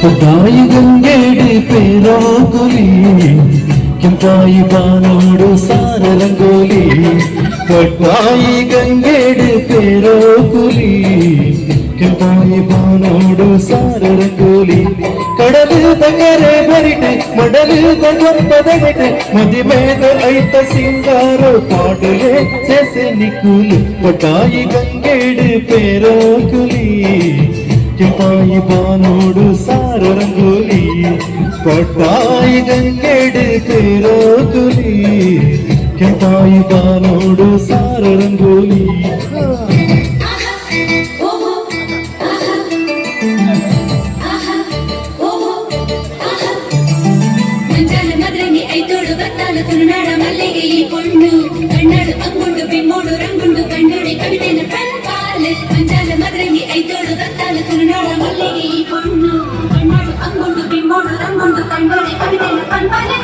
ಪಟಾಯಿ ಗಂಗೇಡಿ ಪೇರೋಗುಲಿ ಕೆಂಪಾಯಿ ಬಾನೋಡು ಸಾರ ರಂಗೋಲಿ ಪಟಾಯಿ ಗಂಗೇಡಿ ಪೇರೋಗುಲಿ ಕೆಂಪಾಯಿ ಬಾನೋಡು ಸಾರ ರಂಗೋಲಿ ಕಡಲು ತಗರೆ ಬರಿಟೆ ಮಡಲು ತಗಪ್ಪದಗಟೆ ಮದಿಮೇದ ಐತ ಸಿಂಗಾರ ಪಾಡಲೆ ಸೆಸೆ ನಿಕುಲು ಪಟಾಯಿ ಗಂಗೇಡಿ ಪೇರೋಗುಲಿ ಕೆಂಪಾಯಿ ಬಾನೋಡು ಸಾರ ರಂಗೋಲಿ ಪಟಾಯಿ ಗಂಗೆಡು ಪೇರೋಗುಲಿ ಕೆಂಪಾಯಿ ಬಾನೋಡು ಸಾರ ರಂಗೋಲಿ ತುಳುನಾಡ ಮಲ್ಲಿಗೆ ಈ பொண்ணு ಕಣ್ಣಾಡು ಅಂಗುಂಡು ಬಿಮ್ಮೋಡು ರಂಗುಂಡು ಕಣ್ಣುಡಿ ಕವಿತೆನ ಕಣ್ಪಾಲೆ ಮಂಜಾಲ ಮದ್ರಂಗಿ ಐತೋಡು ಗತ್ತಾಲು ತುಳುನಾಡ ಮಲ್ಲಿಗೆ ಈ பொண்ணು ಕಣ್ಣಾಡು ಅಂಗುಂಡು ಬಿಮ್ಮೋಡು ರಂಗುಂಡು ಕಣ್ಣುಡಿ ಕವಿತೆನ ಕಣ್ಪಾಲೆ